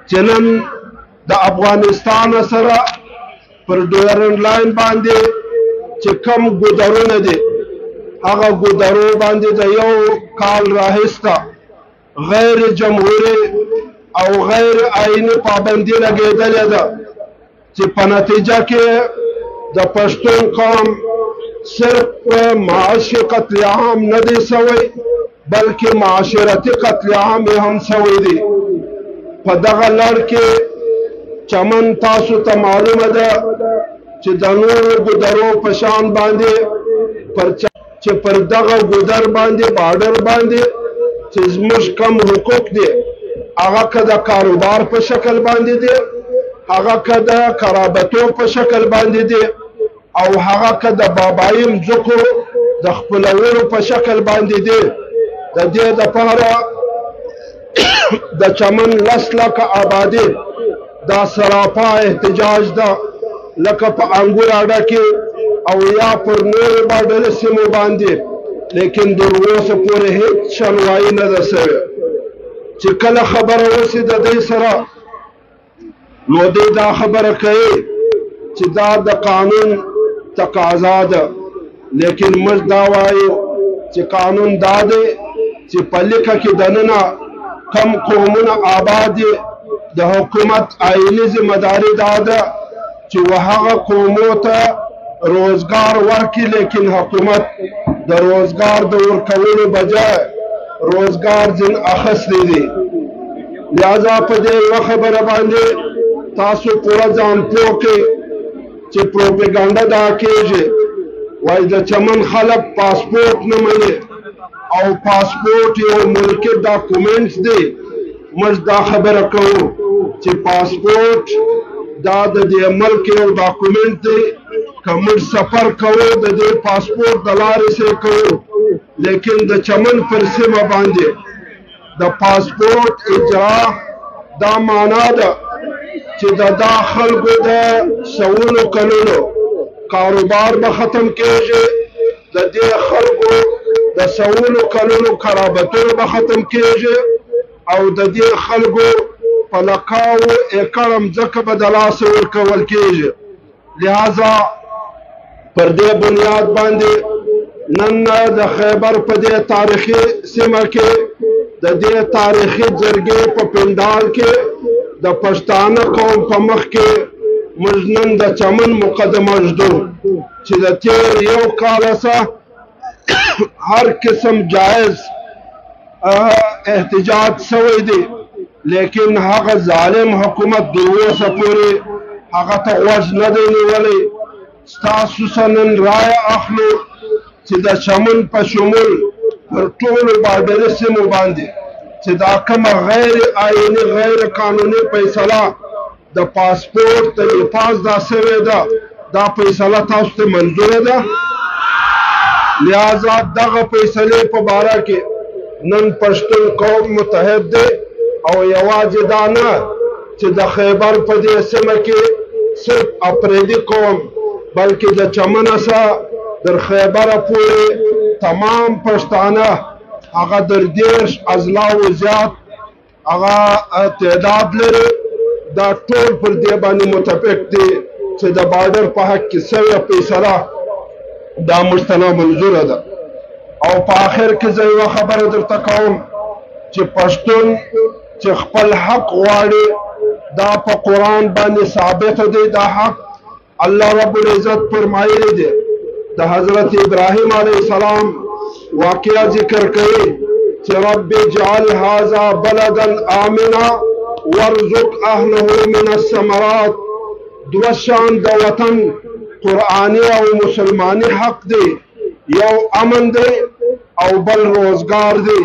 چې نن د افغانستان سره پر ډیورنډ لاین باندې چې کم ګودرونه دي هغه ګودرو باندې د یو کال راهسته غیر جمهوري او غیر آئینی پابندي لګېدلې ده چې په نتیجه کې د پښتون قوم صرف معاشي قتل عام نه دی سوی بلکې معاشرتي قتل عام هم سوی دی په دغه لړ کې چمن تاسو ته معلومه ده چې د نورو ګودرو په شان باندې چې پر دغه ګودر باندې بارډر باندې چې زموږ کم حقوق دي هغه که د کاروبار په شکل باندې دي هغه که د قرابتو په شکل باندې دي او هغه که د بابایي مځکو د خپلولو په شکل باندې دي د دې دپاره د چمن 10 لکه آبادي دا سراپا احتجاج ده لکه په انګور اډه کې او یا پر نورو بارډري سیمو باندې لیکن تر اوسه پورې هیڅ شنوایي نه ده سوې چې کله خبره وسي د دې سره نو دې دا خبره کوي چې دا د قانون تقاضا ده لیکن موږ دا وایو چې قانون دا دی چې په لیکه کې دننه کم قومونه آباد دي د حکومت آئینی ذمہداری دا ده چې هغه قومو ته روزګار ورکړي لیکن حکومت د روزګار د ورکولو بجای روزګار ځین اخیستی دی لہذا په دې یوه خبره باندې تاسو پوره ځان پوه کړئ چې پروپیګانډا دا کېږي وایي د چمن خلک پاسپورټ نه مني او پاسپورټ یو ملکي ډاکومنټس دی موږ دا خبره کوو چې پاسپورټ دا د دې ملک یو ډاکومنټ دی که موږ سفر کوو د دې پاسپورټ د لارې سره کوو لیکن د چمن پر سیمه باندې د پاسپورټ اجرا دا معنا ده چې دا خلکو د سوونو کلونو کاروبار به ختم کېږي د دې خلکو د سوونو کلونو قرابتونه به ختم کېږي او د دې خلکو په لکاو ایکړ مځکه به د لاسه ورکول کېږي لہذا پر دې بنیاد باندې نن د خیبر په دې تاریخي سیمه کې د دې تاریخي جرګې په پندال کې د پښتانه قوم په مخ کې موږ نن د چمن مقدمه ږدو چې د تېر یو کال څخه هر قسم جایز احتجاج سوی دی لیکن هغه ظالم حکومت د اوسه پورې هغه ته غوږ نه دی نیولی ستاسو څخه نن رایه اخلو چې د چمن په شمول پر ټولو بارډري سیمو باندې چې دا کومه غیر آئیني غیر قانوني فیصله د پاسپورټ د لپاس دا سوې ده دا فیصله تاسو ته منظوره ده لہذا دغه فیصلې په باره کې نن پښتون قوم متحد دی او یوازې دا نه چې د خیبر په دې سیمه کې صرف اپریدي قوم بلکې د چمن څخه در خیبره پورې تمام پښتانه هغه در 10 اضلاعو زیات هغه تعداد لري دا ټول پر دې باندې متفق دي چې د بارډر په حق کې سوې فیصله دا مستنا منظوره ده او په آخر کې زه یوه خبره درته کوم چې پښتون چې خپل حق غواړي دا په قرآن باندې ثابت دی دا حق الله رب العزت فرمایلی دی د حضرت ابراهیم علیه السلام واقعه ذکر کوي چې رب اجعل هذا بلدا آمنا وارزق اهله من الثمرات دوه شان د وطن قرآنی او مسلمانی حق دی یو امن دی او بل روزگار دی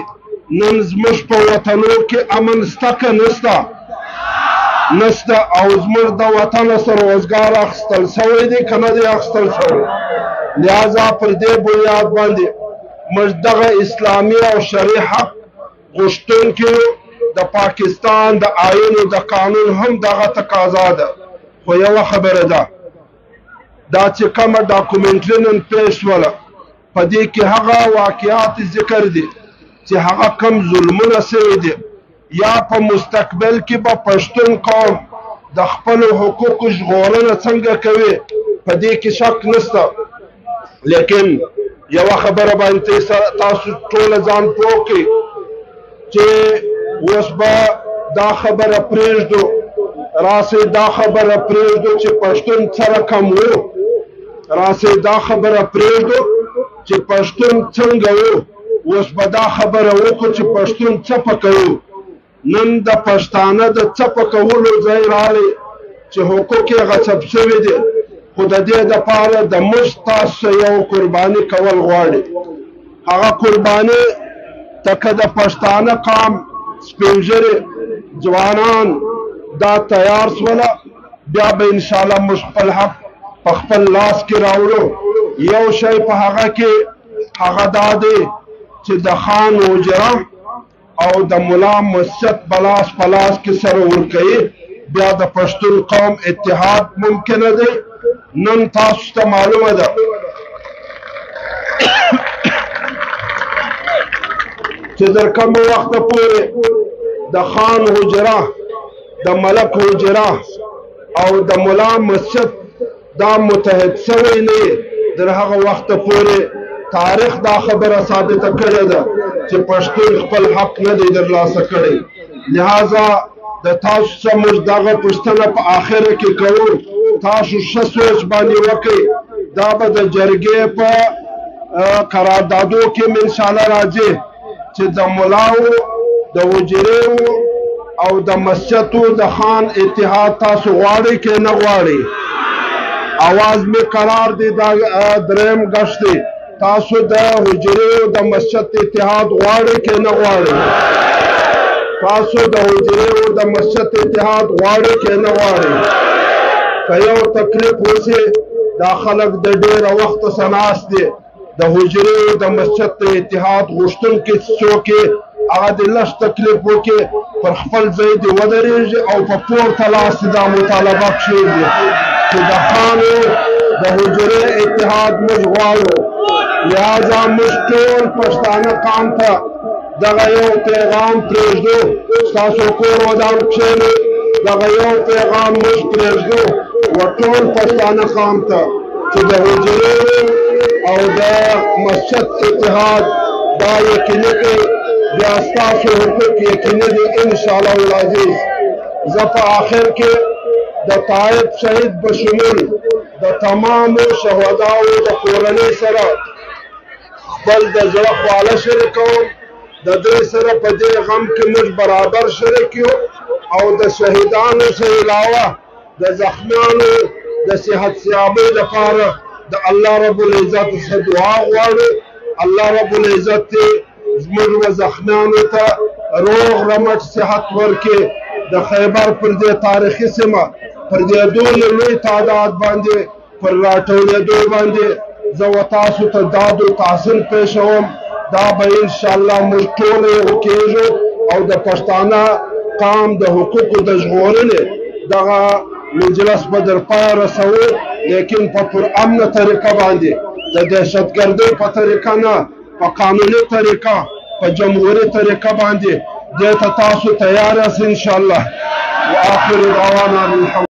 نن زموږ په وطنو کې امن شته که نشته او زموږ د وطن سره روزګار اخیستل سوی دی که نه دی اخیستل سوی لہذا پر دې بنیاد باندې موږ دغه اسلامي او شرعي حق غوښتونکي د پاکستان د آئین او د قانون هم دغه تقاضا ده خو یوه خبره ده دا چې کومه ډاکومنټري نن پیش شوله په دې کې هغه واقعات ذکر دي چې هغه کم ظلمونه سوي دي یا په مستقبل کې به پښتون قوم د خپل حقوقو ژغورنه څنګه کوي په دې کې شک نشته. لیکن یوه خبره باندې تاسو ټول ځان پوه کړئ چې اوس به دا خبره پرېږدو، راسئ دا خبره پرېږدو چې پښتون څه رقم و، راسئ دا خبره پرېږدو چې پښتون څنګه و. اوس به دا خبره وکړو چې پښتون څه پکوو. نن د پښتانه د څه پکولو ځای راغلی چې حقوق یې غصب شوي دي، خو د دې دپاره د موږ تاسو یو قرباني کول غواړي. هغه قرباني ته که د پښتانه قام سپین ږیرې ځوانان دا تیار سوله، بیا به انشاءالله موږ خپل حق په خپل لاس کې راوړو. یو شی په هغه کې هغه دا دی چې د خان اوجره او د ملا مسجد بلاس پلاس کې سره ورکوي، بیا د پښتون قوم اتحاد ممکنه دی. نن تاسو ته معلومه ده چې تر کومه وخته پورې د خان حجره، د ملک حجره او د ملا مسجد دا متحد شوی نه، تر هغه وخته پورې تاریخ دا خبره ثابته کړې ده چې پښتون خپل حق نه دی ترلاسه کړی. لہذا د تاسو څخه موږ دغه پوښتنه په آخره کې کوو، تاسو ښه سوچ باندې وکړئ. دا به د جرګې په قراردادو کې انشاءالله راځي چې د ملاو، د حجرې او د مسجدو د خان اتحاد تاسو غواړئ که نه غواړئ؟ اواز می قرار دی. دا دریم غږ دی، تاسو د حجرې او د مسجد اتحاد غواړئ که نه غواړئ؟ تاسو د حجرې او د مسجد اتحاد غواړئ که نه غواړئ؟ که یو تکلیف وشي، دا خلک د ډېره وخته څخه ناست دي، د حجرې او د مسجد د اتحاد غوښتونکي څوک یې هغه د لږ تکلیف وکړي، پر خپل ځای دې ودرېږي او په پورته لاس دا مطالبه کښېږدي چې د خانو د حجرې اتحاد موږ غواړو. لہذا موږ ټول پښتانه قام ته دغه یو پیغام پرېږدو، ستاسو کور ودان کښېنئ، دغه یو پیغام موږ پرېږدو و ټول پښتانه قام ته چې د حجرې او د مسجد اتحاد دا یقیني کړئ، بیا ستاسو حقوق یقیني دي انشاءالله العزیز. زه په آخر کې د طایب شهید بشمول د تمامو شهداو د کورنۍ سره خپل د زړه خواله شریکوم. د دوی سره په دې غم کې موږ برابر شریک یو او د شهیدانو څخه علاوه د زخمیانو د صحت یابۍ لپاره د الله رب العزت څخه دعا غواړو. الله رب العزت زموږ و زخمیانو ته روغ رمټ صحت ورکړي. د خیبر پر دې تاریخي سیمه پر دې دونه لوی تعداد باندې پر راټولېدو باندې زه و تاسو ته داد و تحسین پېښوم. دا به انشاءالله موږ ټول یو کېږو او د پښتانه قام د حقوقو د ژغورنې دغه مجلس به در پای رسوو، لیکن په پرامنه طریقه باندې، د دهشتګردۍ په طریقه نه، په قانوني طریقه، په جمهوري طریقه باندې. دې ته تاسو تیار یاست انشاءالله. و آخر دعوانا الحمد